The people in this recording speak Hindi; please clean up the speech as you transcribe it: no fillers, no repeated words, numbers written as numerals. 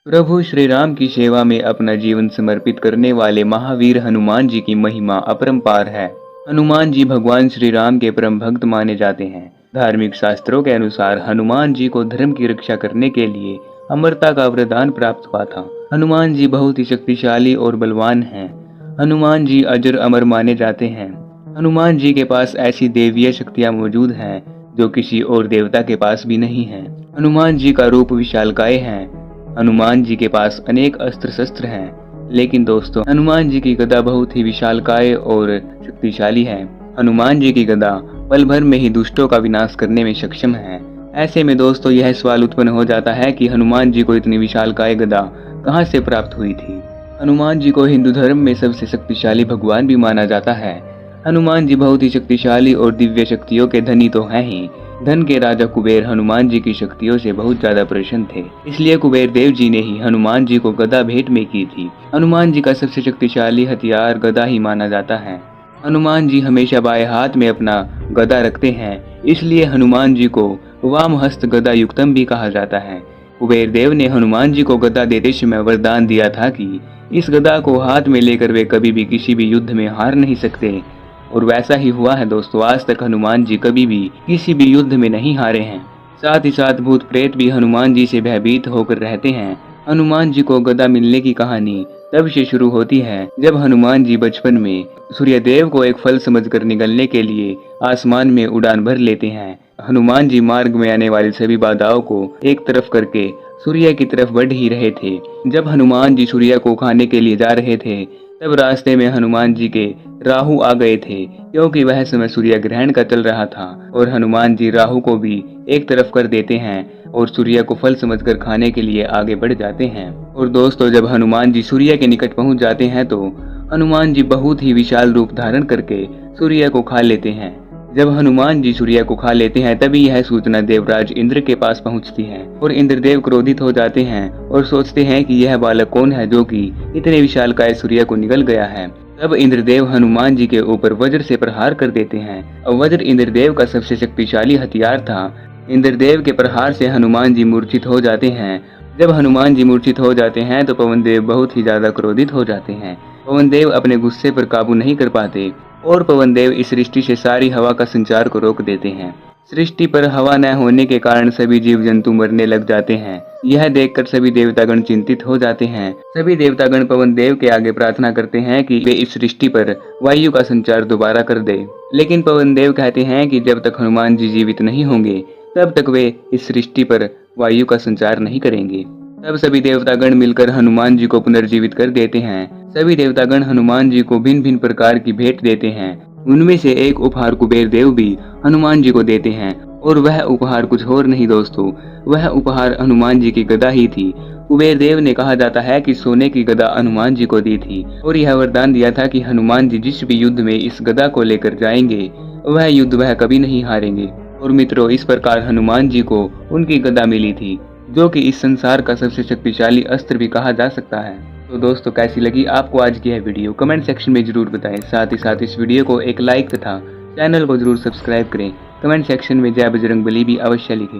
प्रभु श्री राम की सेवा में अपना जीवन समर्पित करने वाले महावीर हनुमान जी की महिमा अपरंपार है। हनुमान जी भगवान श्री राम के परम भक्त माने जाते हैं। धार्मिक शास्त्रों के अनुसार हनुमान जी को धर्म की रक्षा करने के लिए अमरता का वरदान प्राप्त हुआ था। हनुमान जी बहुत ही शक्तिशाली और बलवान हैं। हनुमान जी अजर अमर माने जाते हैं। हनुमान जी के पास ऐसी दैवीय शक्तियां मौजूद हैं जो किसी और देवता के पास भी नहीं है। हनुमान जी का रूप विशालकाय है। हनुमान जी के पास अनेक अस्त्र शस्त्र हैं, लेकिन दोस्तों हनुमान जी की गदा बहुत ही विशालकाय और शक्तिशाली है। हनुमान जी की गदा पल भर में ही दुष्टों का विनाश करने में सक्षम है। ऐसे में दोस्तों यह सवाल उत्पन्न हो जाता है कि हनुमान जी को इतनी विशालकाय गदा कहां से प्राप्त हुई थी। हनुमान जी को हिंदू धर्म में सबसे शक्तिशाली भगवान भी माना जाता है। हनुमान जी बहुत ही शक्तिशाली और दिव्य शक्तियों के धनी तो हैं ही। धन के राजा कुबेर हनुमान जी की शक्तियों से बहुत ज्यादा प्रसन्न थे, इसलिए कुबेर देव जी ने ही हनुमान जी को गदा भेंट में की थी। हनुमान जी का सबसे शक्तिशाली हथियार गदा ही माना जाता है। हनुमान जी हमेशा बाएं हाथ में अपना गदा रखते हैं, इसलिए हनुमान जी को वाम हस्त गदा युक्तम भी कहा जाता है। कुबेर देव ने हनुमान जी को गदा देते समय वरदान दिया था कि इस गदा को हाथ में लेकर वे कभी भी किसी भी युद्ध में हार नहीं सकते, और वैसा ही हुआ है दोस्तों। आज तक हनुमान जी कभी भी किसी भी युद्ध में नहीं हारे हैं। साथ ही साथ भूत प्रेत भी हनुमान जी से भयभीत होकर रहते हैं। हनुमान जी को गदा मिलने की कहानी तब से शुरू होती है जब हनुमान जी बचपन में सूर्यदेव को एक फल समझकर निगलने के लिए आसमान में उड़ान भर लेते हैं। हनुमान जी मार्ग में आने वाली सभी बाधाओं को एक तरफ करके सूर्य की तरफ बढ़ ही रहे थे। जब हनुमान जी सूर्य को खाने के लिए जा रहे थे तब रास्ते में हनुमान जी के राहु आ गए थे, क्योंकि वह समय सूर्य ग्रहण का चल रहा था और हनुमान जी राहु को भी एक तरफ कर देते हैं और सूर्य को फल समझकर खाने के लिए आगे बढ़ जाते हैं। और दोस्तों जब हनुमान जी सूर्य के निकट पहुंच जाते हैं तो हनुमान जी बहुत ही विशाल रूप धारण करके सूर्य को खा लेते हैं। जब हनुमान जी सूर्य को खा लेते हैं तभी यह सूचना देवराज इंद्र के पास पहुंचती है और इंद्रदेव क्रोधित हो जाते हैं और सोचते हैं कि यह बालक कौन है जो कि इतने विशालकाय सूर्य को निगल गया है। तब इंद्रदेव हनुमान जी के ऊपर वज्र से प्रहार कर देते हैं। अब वज्र इंद्रदेव का सबसे शक्तिशाली हथियार था। इंद्रदेव के प्रहार से हनुमान जी मूर्छित हो जाते हैं। जब हनुमान जी मूर्छित हो जाते हैं तो पवन देव बहुत ही ज्यादा क्रोधित हो जाते हैं। पवन देव अपने गुस्से पर काबू नहीं कर पाते और पवन देव इस सृष्टि से सारी हवा का संचार को रोक देते हैं। सृष्टि पर हवा न होने के कारण सभी जीव जंतु मरने लग जाते हैं। यह देखकर सभी देवतागण चिंतित हो जाते हैं। सभी देवतागण पवन देव के आगे प्रार्थना करते हैं कि वे इस सृष्टि पर वायु का संचार दोबारा कर दे, लेकिन पवन देव कहते हैं कि जब तक हनुमान जी जीवित नहीं होंगे तब तक वे इस सृष्टि पर वायु का संचार नहीं करेंगे। तब सभी देवतागण मिलकर हनुमान जी को पुनर्जीवित कर देते हैं। सभी देवतागण हनुमान जी को भिन्न भिन्न प्रकार की भेंट देते हैं। उनमें से एक उपहार कुबेर देव भी हनुमान जी को देते हैं और वह उपहार कुछ और नहीं दोस्तों, वह उपहार हनुमान जी की गदा ही थी। कुबेर देव ने कहा जाता है कि सोने की गदा हनुमान जी को दी थी और यह वरदान दिया था कि हनुमान जी जिस भी युद्ध में इस गदा को लेकर जाएंगे वह युद्ध वह कभी नहीं हारेंगे। और मित्रों इस प्रकार हनुमान जी को उनकी गदा मिली थी, जो कि इस संसार का सबसे शक्तिशाली अस्त्र भी कहा जा सकता है। तो दोस्तों कैसी लगी आपको आज की यह वीडियो कमेंट सेक्शन में जरूर बताएं। साथ ही साथ इस वीडियो को एक लाइक तथा चैनल को जरूर सब्सक्राइब करें। कमेंट सेक्शन में जय बजरंगबली भी अवश्य लिखें।